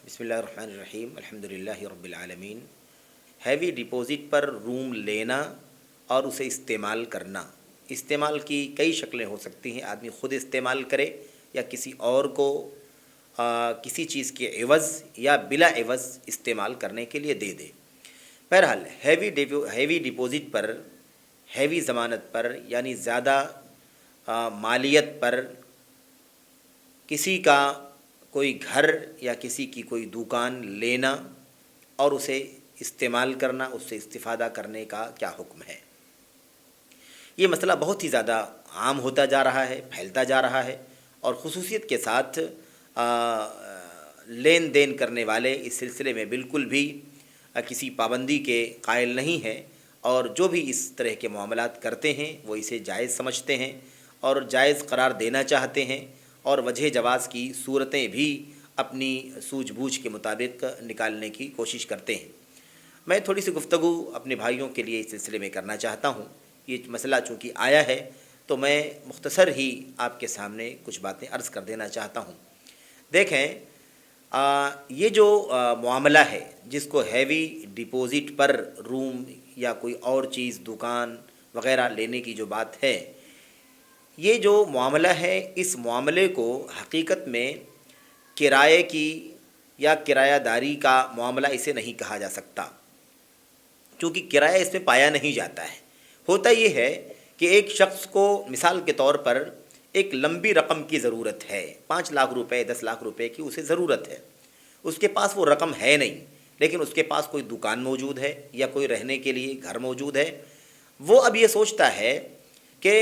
بسم اللہ الرحمن الرحیم الحمدللہ رب العالمین۔ ہیوی ڈپازٹ پر روم لینا اور اسے استعمال کرنا، استعمال کی کئی شکلیں ہو سکتی ہیں۔ آدمی خود استعمال کرے یا کسی اور کو کسی چیز کے عوض یا بلا عوض استعمال کرنے کے لیے دے دے۔ بہرحال ہیوی ڈپازٹ پر، ہیوی ضمانت پر یعنی زیادہ مالیت پر کسی کا کوئی گھر یا کسی کی کوئی دکان لینا اور اسے استعمال کرنا، اس سے استفادہ کرنے کا کیا حکم ہے؟ یہ مسئلہ بہت ہی زیادہ عام ہوتا جا رہا ہے، پھیلتا جا رہا ہے، اور خصوصیت کے ساتھ لین دین کرنے والے اس سلسلے میں بالکل بھی کسی پابندی کے قائل نہیں ہیں، اور جو بھی اس طرح کے معاملات کرتے ہیں وہ اسے جائز سمجھتے ہیں اور جائز قرار دینا چاہتے ہیں، اور وجہ جواز کی صورتیں بھی اپنی سوجھ بوجھ کے مطابق نکالنے کی کوشش کرتے ہیں۔ میں تھوڑی سی گفتگو اپنے بھائیوں کے لیے اس سلسلے میں کرنا چاہتا ہوں۔ یہ مسئلہ چونکہ آیا ہے تو میں مختصر ہی آپ کے سامنے کچھ باتیں عرض کر دینا چاہتا ہوں۔ دیکھیں، یہ جو معاملہ ہے جس کو ہیوی ڈپازٹ پر روم یا کوئی اور چیز دکان وغیرہ لینے کی جو بات ہے، یہ جو معاملہ ہے اس معاملے کو حقیقت میں کرائے کی یا کرایہ داری کا معاملہ اسے نہیں کہا جا سکتا، چونکہ کرایہ اس میں پایا نہیں جاتا ہے۔ ہوتا یہ ہے کہ ایک شخص کو مثال کے طور پر ایک لمبی رقم کی ضرورت ہے، 5 لاکھ روپے 10 لاکھ روپے کی اسے ضرورت ہے، اس کے پاس وہ رقم ہے نہیں، لیکن اس کے پاس کوئی دکان موجود ہے یا کوئی رہنے کے لیے گھر موجود ہے۔ وہ اب یہ سوچتا ہے کہ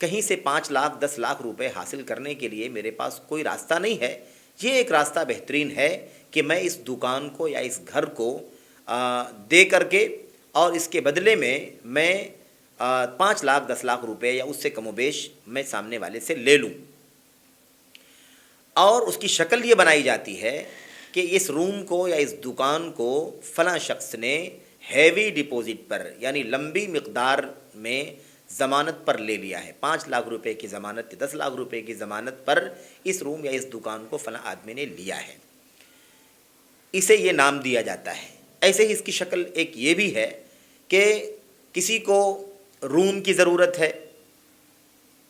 کہیں سے 5 لاکھ 10 لاکھ روپے حاصل کرنے کے لیے میرے پاس کوئی راستہ نہیں ہے، یہ ایک راستہ بہترین ہے کہ میں اس دکان کو یا اس گھر کو دے کر کے اور اس کے بدلے میں 5 لاکھ 10 لاکھ روپے یا اس سے کم و بیش میں سامنے والے سے لے لوں، اور اس کی شکل یہ بنائی جاتی ہے کہ اس روم کو یا اس دکان کو فلاں شخص نے ہیوی ڈپازٹ پر یعنی لمبی مقدار میں ضمانت پر لے لیا ہے، 5 لاکھ روپے کی ضمانت 10 لاکھ روپے کی ضمانت پر اس روم یا اس دکان کو فلاں آدمی نے لیا ہے، اسے یہ نام دیا جاتا ہے۔ ایسے ہی اس کی شکل ایک یہ بھی ہے کہ کسی کو روم کی ضرورت ہے،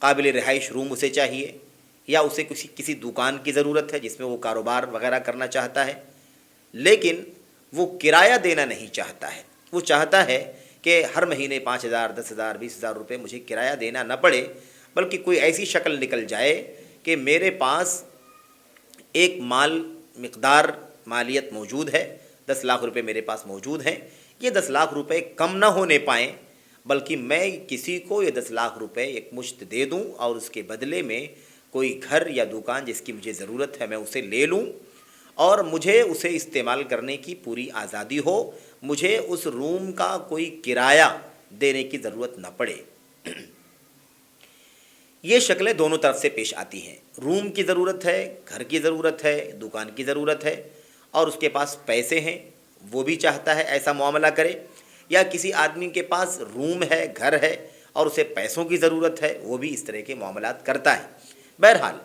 قابل رہائش روم اسے چاہیے، یا اسے کسی دکان کی ضرورت ہے جس میں وہ کاروبار وغیرہ کرنا چاہتا ہے، لیکن وہ کرایہ دینا نہیں چاہتا ہے۔ وہ چاہتا ہے کہ ہر مہینے 5,000 10,000 20,000 روپے مجھے کرایہ دینا نہ پڑے، بلکہ کوئی ایسی شکل نکل جائے کہ میرے پاس ایک مقدار مالیت موجود ہے، 10 لاکھ روپے میرے پاس موجود ہیں، یہ 10 لاکھ روپے کم نہ ہونے پائیں، بلکہ میں کسی کو یہ 10 لاکھ روپے ایک مشت دے دوں اور اس کے بدلے میں کوئی گھر یا دکان جس کی مجھے ضرورت ہے میں اسے لے لوں، اور مجھے اسے استعمال کرنے کی پوری آزادی ہو، مجھے اس روم کا کوئی کرایہ دینے کی ضرورت نہ پڑے۔ یہ شکلیں دونوں طرف سے پیش آتی ہیں، روم کی ضرورت ہے، گھر کی ضرورت ہے، دکان کی ضرورت ہے، اور اس کے پاس پیسے ہیں، وہ بھی چاہتا ہے ایسا معاملہ کرے، یا کسی آدمی کے پاس روم ہے، گھر ہے، اور اسے پیسوں کی ضرورت ہے، وہ بھی اس طرح کے معاملات کرتا ہے۔ بہرحال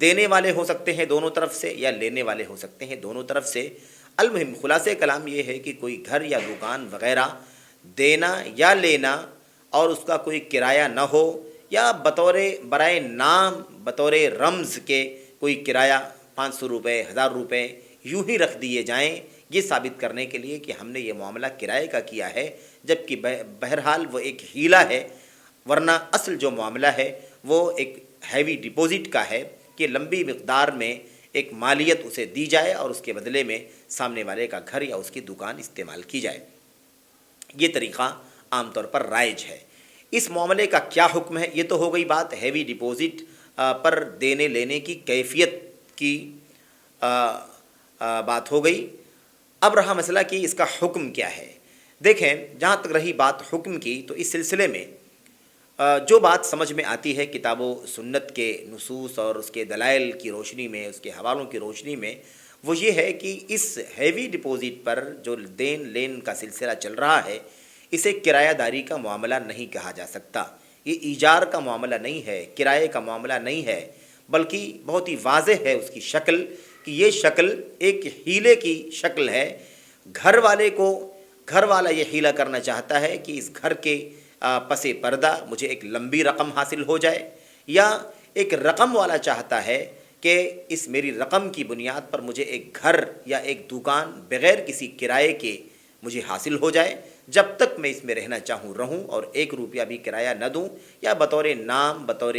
دینے والے ہو سکتے ہیں دونوں طرف سے یا لینے والے ہو سکتے ہیں دونوں طرف سے۔ المہم خلاصے کلام یہ ہے کہ کوئی گھر یا دکان وغیرہ دینا یا لینا اور اس کا کوئی کرایہ نہ ہو، یا برائے نام بطور رمز کے کوئی کرایہ 500 روپے 1000 روپے یوں ہی رکھ دیے جائیں، یہ ثابت کرنے کے لیے کہ ہم نے یہ معاملہ کرائے کا کیا ہے، جبکہ بہرحال وہ ایک ہیلہ ہے، ورنہ اصل جو معاملہ ہے وہ ایک ہیوی ڈپازٹ کا ہے کہ لمبی مقدار میں ایک مالیت اسے دی جائے اور اس کے بدلے میں سامنے والے کا گھر یا اس کی دکان استعمال کی جائے۔ یہ طریقہ عام طور پر رائج ہے۔ اس معاملے کا کیا حکم ہے؟ یہ تو ہو گئی بات ہیوی ڈپازٹ پر دینے لینے کی کیفیت کی بات ہو گئی۔ اب رہا مسئلہ کہ اس کا حکم کیا ہے۔ دیکھیں، جہاں تک رہی بات حکم کی تو اس سلسلے میں جو بات سمجھ میں آتی ہے کتاب و سنت کے نصوص اور اس کے دلائل کی روشنی میں، اس کے حوالوں کی روشنی میں، وہ یہ ہے کہ اس ہیوی ڈپازٹ پر جو دین لین کا سلسلہ چل رہا ہے اسے کرایہ داری کا معاملہ نہیں کہا جا سکتا، یہ ایجار کا معاملہ نہیں ہے، کرائے کا معاملہ نہیں ہے، بلکہ بہت ہی واضح ہے اس کی شکل کہ یہ شکل ایک ہیلے کی شکل ہے۔ گھر والا یہ ہیلا کرنا چاہتا ہے کہ اس گھر کے پس پردہ مجھے ایک لمبی رقم حاصل ہو جائے، یا ایک رقم والا چاہتا ہے کہ اس میری رقم کی بنیاد پر مجھے ایک گھر یا ایک دکان بغیر کسی کرائے کے مجھے حاصل ہو جائے، جب تک میں اس میں رہنا چاہوں رہوں، اور 1 روپیہ بھی کرایہ نہ دوں، یا بطور نام بطور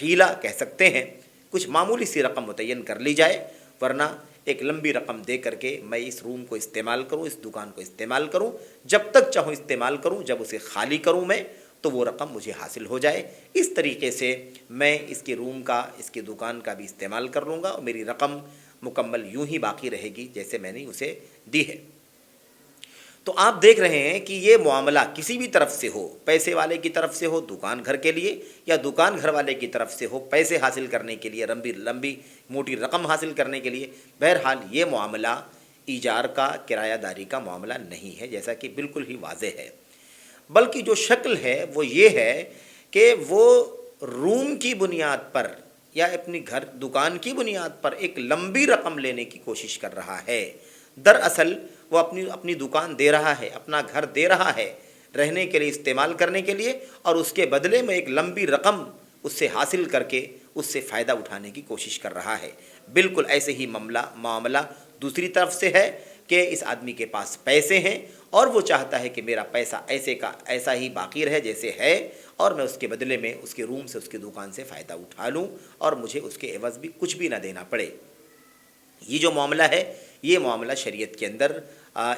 ہیلا کہہ سکتے ہیں کچھ معمولی سی رقم متعین کر لی جائے، ورنہ ایک لمبی رقم دے کر کے میں اس روم کو استعمال کروں، اس دکان کو استعمال کروں، جب تک چاہوں استعمال کروں، جب اسے خالی کروں میں تو وہ رقم مجھے حاصل ہو جائے۔ اس طریقے سے میں اس کے روم کا، اس کی دکان کا بھی استعمال کر لوں گا، اور میری رقم مکمل یوں ہی باقی رہے گی جیسے میں نے اسے دی ہے۔ تو آپ دیکھ رہے ہیں کہ یہ معاملہ کسی بھی طرف سے ہو، پیسے والے کی طرف سے ہو دکان گھر کے لیے، یا دکان گھر والے کی طرف سے ہو پیسے حاصل کرنے کے لیے، لمبی موٹی رقم حاصل کرنے کے لیے، بہرحال یہ معاملہ ایجار کا، کرایہ داری کا معاملہ نہیں ہے، جیسا کہ بالکل ہی واضح ہے۔ بلکہ جو شکل ہے وہ یہ ہے کہ وہ روم کی بنیاد پر یا اپنی دکان کی بنیاد پر ایک لمبی رقم لینے کی کوشش کر رہا ہے۔ دراصل وہ اپنی دکان دے رہا ہے، اپنا گھر دے رہا ہے رہنے کے لیے، استعمال کرنے کے لیے، اور اس کے بدلے میں ایک لمبی رقم اس سے حاصل کر کے اس سے فائدہ اٹھانے کی کوشش کر رہا ہے۔ بالکل ایسے ہی معاملہ دوسری طرف سے ہے کہ اس آدمی کے پاس پیسے ہیں، اور وہ چاہتا ہے کہ میرا پیسہ ایسے کا ایسا ہی باقی رہے جیسے ہے، اور میں اس کے بدلے میں اس کے روم سے، اس کی دکان سے فائدہ اٹھا لوں، اور مجھے اس کے عوض بھی کچھ بھی نہ دینا پڑے۔ یہ جو معاملہ ہے، یہ معاملہ شریعت کے اندر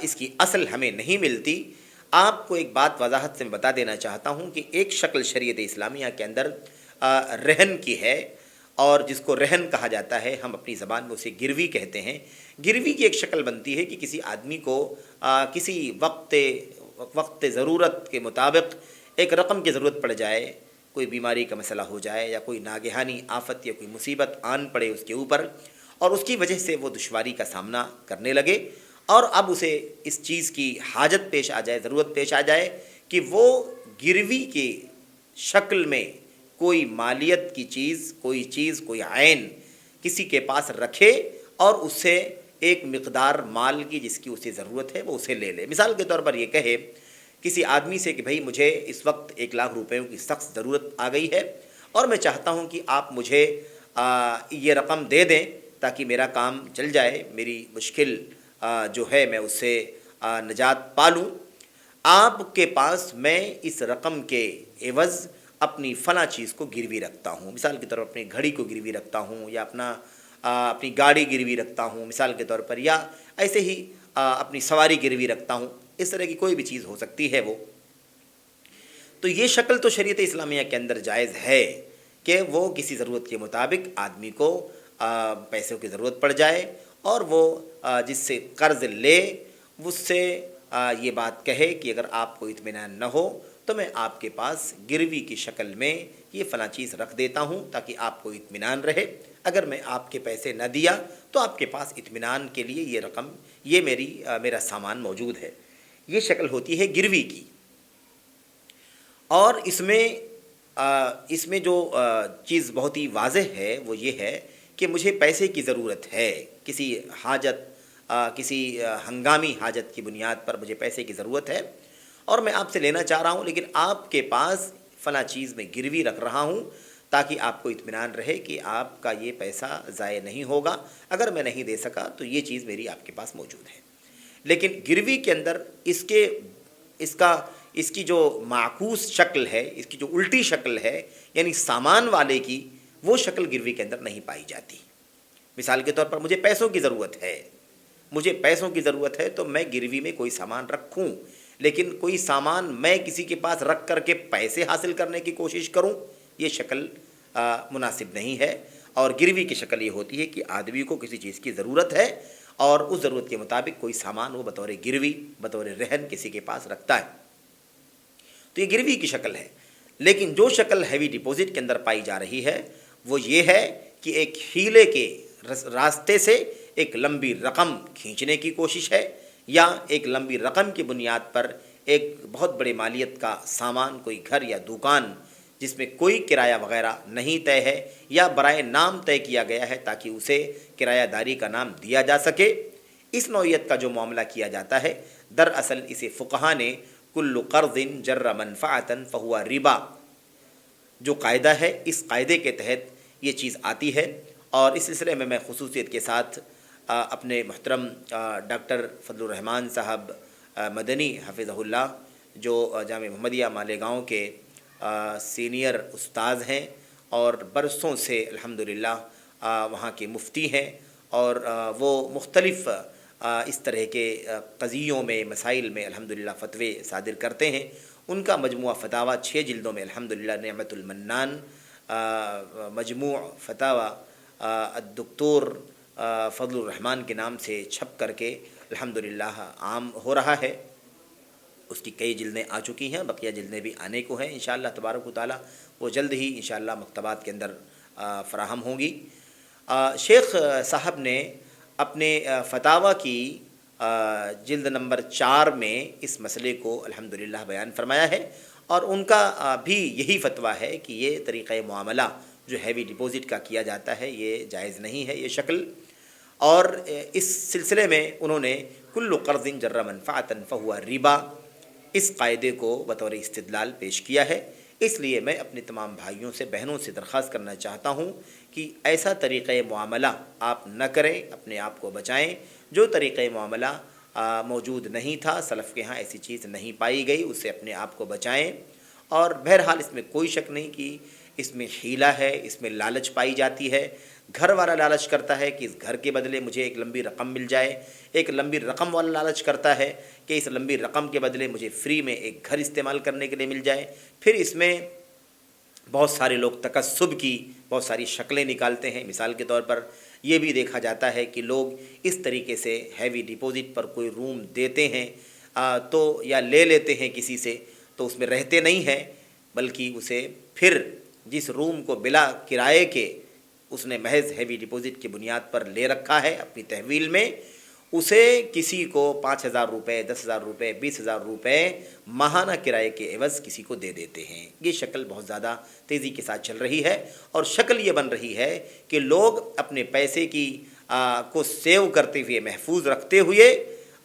اس کی اصل ہمیں نہیں ملتی۔ آپ کو ایک بات وضاحت سے میں بتا دینا چاہتا ہوں کہ ایک شکل شریعت اسلامیہ کے اندر رہن کی ہے، اور جس کو رہن کہا جاتا ہے، ہم اپنی زبان میں اسے گروی کہتے ہیں۔ گروی کی ایک شکل بنتی ہے کہ کسی آدمی کو کسی وقت ضرورت کے مطابق ایک رقم کی ضرورت پڑ جائے، کوئی بیماری کا مسئلہ ہو جائے، یا کوئی ناگہانی آفت یا کوئی مصیبت آن پڑے اس کے اوپر، اور اس کی وجہ سے وہ دشواری کا سامنا کرنے لگے، اور اب اسے اس چیز کی حاجت پیش آ جائے، ضرورت پیش آ جائے کہ وہ گروی کی شکل میں کوئی مالیت کی چیز، کوئی عین کسی کے پاس رکھے، اور اس سے ایک مقدار مال کی جس کی اسے ضرورت ہے وہ اسے لے لے۔ مثال کے طور پر یہ کہے کسی آدمی سے کہ بھائی مجھے اس وقت 1,00,000 روپیوں کی سخت ضرورت آ گئی ہے، اور میں چاہتا ہوں کہ آپ مجھے یہ رقم دے دیں تاکہ میرا کام چل جائے، میری مشکل جو ہے میں اس سے نجات پالوں۔ آپ کے پاس میں اس رقم کے عوض اپنی فلاں چیز کو گروی رکھتا ہوں، مثال کے طور پر اپنی گھڑی کو گروی رکھتا ہوں، یا اپنی گاڑی گروی رکھتا ہوں مثال کے طور پر، یا ایسے ہی اپنی سواری گروی رکھتا ہوں، اس طرح کی کوئی بھی چیز ہو سکتی ہے وہ۔ تو یہ شکل تو شریعت اسلامیہ کے اندر جائز ہے کہ وہ کسی ضرورت کے مطابق آدمی کو پیسوں کی ضرورت پڑ جائے، اور وہ جس سے قرض لے اس سے یہ بات کہے کہ اگر آپ کو اطمینان نہ ہو تو میں آپ کے پاس گروی کی شکل میں یہ فلاں چیز رکھ دیتا ہوں تاکہ آپ کو اطمینان رہے، اگر میں آپ کے پیسے نہ دیا تو آپ کے پاس اطمینان کے لیے یہ رقم، یہ میرا سامان موجود ہے۔ یہ شکل ہوتی ہے گروی کی۔ اور اس میں جو چیز بہت ہی واضح ہے وہ یہ ہے کہ مجھے پیسے کی ضرورت ہے، کسی ہنگامی حاجت کی بنیاد پر مجھے پیسے کی ضرورت ہے، اور میں آپ سے لینا چاہ رہا ہوں، لیکن آپ کے پاس فلاں چیز میں گروی رکھ رہا ہوں تاکہ آپ کو اطمینان رہے کہ آپ کا یہ پیسہ ضائع نہیں ہوگا، اگر میں نہیں دے سکا تو یہ چیز میری آپ کے پاس موجود ہے۔ لیکن گروی کے اندر اس کی جو معکوس شکل ہے، اس کی جو الٹی شکل ہے، یعنی سامان والے کی، وہ شکل گروی کے اندر نہیں پائی جاتی۔ مثال کے طور پر مجھے پیسوں کی ضرورت ہے تو میں گروی میں کوئی سامان رکھوں، لیکن کوئی سامان میں کسی کے پاس رکھ کر کے پیسے حاصل کرنے کی کوشش کروں، یہ شکل مناسب نہیں ہے۔ اور گروی کی شکل یہ ہوتی ہے کہ آدمی کو کسی چیز کی ضرورت ہے، اور اس ضرورت کے مطابق کوئی سامان وہ بطور گروی، بطور رہن کسی کے پاس رکھتا ہے، تو یہ گروی کی شکل ہے۔ لیکن جو شکل ہیوی ڈپوزٹ کے اندر پائی جا رہی ہے وہ یہ ہے کہ ایک ہیلے کے راستے سے ایک لمبی رقم کھینچنے کی کوشش ہے، یا ایک لمبی رقم کی بنیاد پر ایک بہت بڑے مالیت کا سامان، کوئی گھر یا دکان جس میں کوئی کرایہ وغیرہ نہیں طے ہے یا برائے نام طے کیا گیا ہے تاکہ اسے کرایہ داری کا نام دیا جا سکے، اس نوعیت کا جو معاملہ کیا جاتا ہے دراصل اسے فقہا نے کل قرض جر منفعتا فہو ربا جو قاعدہ ہے، اس قاعدے کے تحت یہ چیز آتی ہے۔ اور اس سلسلے میں خصوصیت کے ساتھ اپنے محترم ڈاکٹر فضل الرحمان صاحب مدنی حفظہ اللہ جو جامعہ محمدیہ مالیگاؤں کے سینئر استاذ ہیں اور برسوں سے الحمدللہ وہاں کے مفتی ہیں، اور وہ مختلف اس طرح کے قضیوں میں مسائل میں الحمدللہ فتوے صادر کرتے ہیں۔ ان کا مجموعہ فتاویٰ 6 جلدوں میں الحمدللہ نعمت المنان مجموع فتاویٰ الدکتور فضل الرحمان کے نام سے چھپ کر کے الحمدللہ عام ہو رہا ہے۔ اس کی کئی جلدیں آ چکی ہیں، بقیہ جلدیں بھی آنے کو ہیں انشاءاللہ تبارک و تعالی، وہ جلد ہی انشاءاللہ مکتبات کے اندر فراہم ہوں گی۔ شیخ صاحب نے اپنے فتاویٰ کی جلد نمبر 4 میں اس مسئلے کو الحمدللہ بیان فرمایا ہے، اور ان کا بھی یہی فتویٰ ہے کہ یہ طریقہ معاملہ جو ہیوی ڈپوزٹ کا کیا جاتا ہے یہ جائز نہیں ہے یہ شکل، اور اس سلسلے میں انہوں نے کل قرض جر منفعتا فہو ربا اس قاعدے کو بطور استدلال پیش کیا ہے۔ اس لیے میں اپنے تمام بھائیوں سے بہنوں سے درخواست کرنا چاہتا ہوں کہ ایسا طریقہ معاملہ آپ نہ کریں، اپنے آپ کو بچائیں۔ جو طریقہ معاملہ موجود نہیں تھا، سلف کے ہاں ایسی چیز نہیں پائی گئی، اس سے اپنے آپ کو بچائیں۔ اور بہرحال اس میں کوئی شک نہیں کہ اس میں حیلہ ہے، اس میں لالچ پائی جاتی ہے۔ گھر والا لالچ کرتا ہے کہ اس گھر کے بدلے مجھے ایک لمبی رقم مل جائے، ایک لمبی رقم والا لالچ کرتا ہے کہ اس لمبی رقم کے بدلے مجھے فری میں ایک گھر استعمال کرنے کے لیے مل جائے۔ پھر اس میں بہت سارے لوگ تکسب کی بہت ساری شکلیں نکالتے ہیں۔ مثال کے طور پر یہ بھی دیکھا جاتا ہے کہ لوگ اس طریقے سے ہیوی ڈپوزٹ پر کوئی روم دیتے ہیں تو یا لے لیتے ہیں کسی سے، تو اس میں رہتے نہیں ہیں، بلکہ اسے پھر جس روم کو بلا کرائے کے اس نے محض ہیوی ڈپوزٹ کی بنیاد پر لے رکھا ہے اپنی تحویل میں، اسے کسی کو 5,000 روپے، 10,000 روپے، 20,000 روپے ماہانہ کرائے کے عوض کسی کو دے دیتے ہیں۔ یہ شکل بہت زیادہ تیزی کے ساتھ چل رہی ہے، اور شکل یہ بن رہی ہے کہ لوگ اپنے پیسے کی کو سیو کرتے ہوئے، محفوظ رکھتے ہوئے،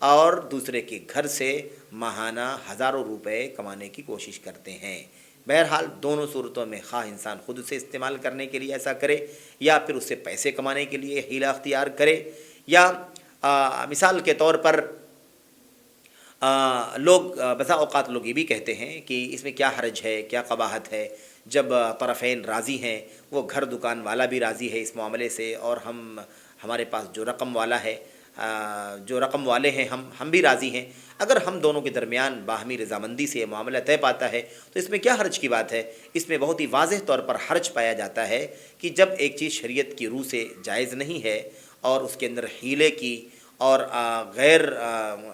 اور دوسرے کے گھر سے ماہانہ ہزاروں روپے کمانے کی کوشش کرتے ہیں۔ بہرحال دونوں صورتوں میں خواہ انسان خود سے استعمال کرنے کے لیے ایسا کرے، یا پھر اس سے پیسے کمانے کے لیے حیلہ اختیار کرے، یا مثال کے طور پر لوگ بسا اوقات لوگ یہ بھی کہتے ہیں کہ اس میں کیا حرج ہے، کیا قباحت ہے، جب طرفین راضی ہیں، وہ گھر دکان والا بھی راضی ہے اس معاملے سے، اور ہمارے پاس جو رقم والا ہے، جو رقم والے ہیں ہم بھی راضی ہیں، اگر ہم دونوں کے درمیان باہمی رضامندی سے یہ معاملہ طے پاتا ہے تو اس میں کیا حرج کی بات ہے؟ اس میں بہت ہی واضح طور پر حرج پایا جاتا ہے کہ جب ایک چیز شریعت کی روح سے جائز نہیں ہے اور اس کے اندر حیلے کی اور غیر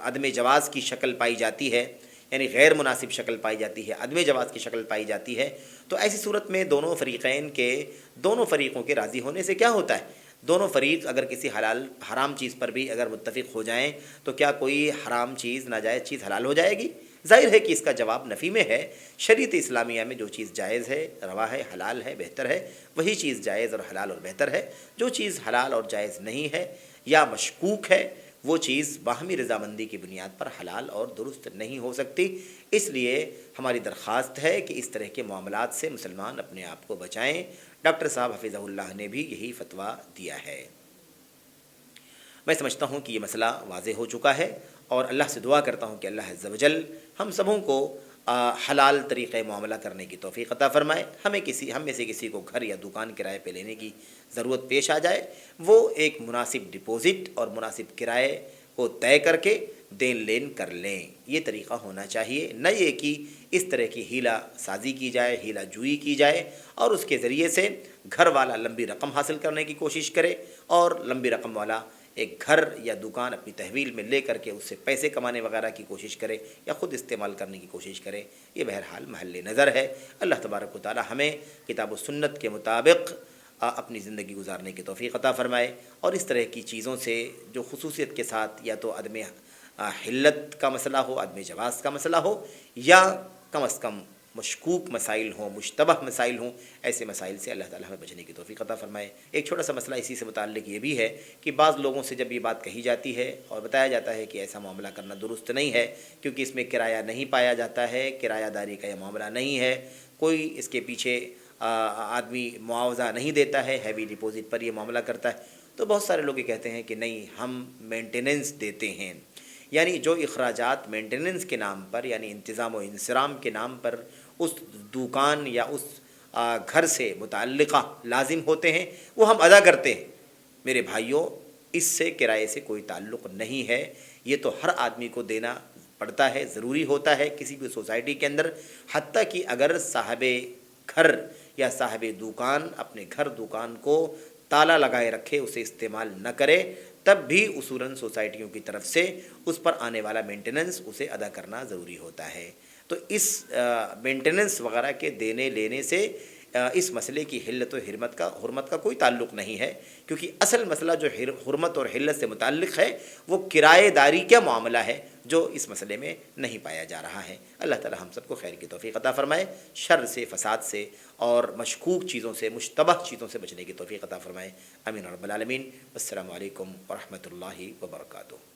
عدم جواز کی شکل پائی جاتی ہے، یعنی غیر مناسب شکل پائی جاتی ہے، عدم جواز کی شکل پائی جاتی ہے، تو ایسی صورت میں دونوں فریقوں کے راضی ہونے سے کیا ہوتا ہے؟ دونوں فریق اگر کسی حرام چیز پر بھی اگر متفق ہو جائیں تو کیا کوئی حرام چیز، ناجائز چیز حلال ہو جائے گی؟ ظاہر ہے کہ اس کا جواب نفی میں ہے۔ شریعت اسلامیہ میں جو چیز جائز ہے، روا ہے، حلال ہے، بہتر ہے، وہی چیز جائز اور حلال اور بہتر ہے۔ جو چیز حلال اور جائز نہیں ہے یا مشکوک ہے، وہ چیز باہمی رضامندی کی بنیاد پر حلال اور درست نہیں ہو سکتی۔ اس لیے ہماری درخواست ہے کہ اس طرح کے معاملات سے مسلمان اپنے آپ کو بچائیں۔ ڈاکٹر صاحب حفظہ اللہ نے بھی یہی فتویٰ دیا ہے۔ میں سمجھتا ہوں کہ یہ مسئلہ واضح ہو چکا ہے، اور اللہ سے دعا کرتا ہوں کہ اللہ عز و جل ہم سبوں کو حلال طریقہ معاملہ کرنے کی توفیق عطا فرمائے۔ ہم میں سے کسی کو گھر یا دکان کرائے پہ لینے کی ضرورت پیش آ جائے، وہ ایک مناسب ڈپوزٹ اور مناسب کرائے کو طے کر کے دین لین کر لیں۔ یہ طریقہ ہونا چاہیے، نہ یہ کہ اس طرح کی حیلہ سازی کی جائے، حیلہ جوئی کی جائے، اور اس کے ذریعے سے گھر والا لمبی رقم حاصل کرنے کی کوشش کرے، اور لمبی رقم والا ایک گھر یا دکان اپنی تحویل میں لے کر کے اس سے پیسے کمانے وغیرہ کی کوشش کرے یا خود استعمال کرنے کی کوشش کرے۔ یہ بہرحال محل نظر ہے۔ اللہ تبارک و تعالی ہمیں کتاب و سنت کے مطابق اپنی زندگی گزارنے کی توفیق عطا فرمائے، اور اس طرح کی چیزوں سے جو خصوصیت کے ساتھ یا تو عدم حلت کا مسئلہ ہو، عدم جواز کا مسئلہ ہو، یا کم از کم مشکوک مسائل ہوں، مشتبہ مسائل ہوں، ایسے مسائل سے اللہ تعالیٰ ہمیں بچنے کی توفیق عطا فرمائے۔ ایک چھوٹا سا مسئلہ اسی سے متعلق یہ بھی ہے کہ بعض لوگوں سے جب یہ بات کہی جاتی ہے اور بتایا جاتا ہے کہ ایسا معاملہ کرنا درست نہیں ہے کیونکہ اس میں کرایہ نہیں پایا جاتا ہے، کرایہ داری کا یہ معاملہ نہیں ہے، کوئی اس کے پیچھے آدمی معاوضہ نہیں دیتا ہے، ہیوی ڈپازٹ پر یہ معاملہ کرتا ہے، تو بہت سارے لوگ یہ کہتے ہیں کہ نہیں ہم مینٹیننس دیتے ہیں، یعنی جو اخراجات مینٹیننس کے نام پر یعنی انتظام و انصرام کے نام پر اس دکان یا اس گھر سے متعلقہ لازم ہوتے ہیں وہ ہم ادا کرتے ہیں۔ میرے بھائیوں، اس سے کرائے سے کوئی تعلق نہیں ہے، یہ تو ہر آدمی کو دینا پڑتا ہے، ضروری ہوتا ہے کسی بھی سوسائٹی کے اندر، حتیٰ کہ اگر صاحب گھر یا صاحب دکان اپنے گھر دکان کو تالا لگائے رکھے، اسے استعمال نہ کرے، تب بھی اصولاً سوسائٹیوں کی طرف سے اس پر آنے والا مینٹیننس اسے ادا کرنا ضروری ہوتا ہے۔ تو اس مینٹیننس وغیرہ کے دینے لینے سے اس مسئلے کی حلت و حرمت کا کوئی تعلق نہیں ہے، کیونکہ اصل مسئلہ جو حرمت اور حلت سے متعلق ہے وہ کرایہ داری کا معاملہ ہے جو اس مسئلے میں نہیں پایا جا رہا ہے۔ اللہ تعالی ہم سب کو خیر کی توفیق عطا فرمائے، شر سے، فساد سے اور مشکوک چیزوں سے، مشتبہ چیزوں سے بچنے کی توفیق عطا فرمائے۔ آمین رب العالمین۔ السلام علیکم ورحمۃ اللہ وبرکاتہ۔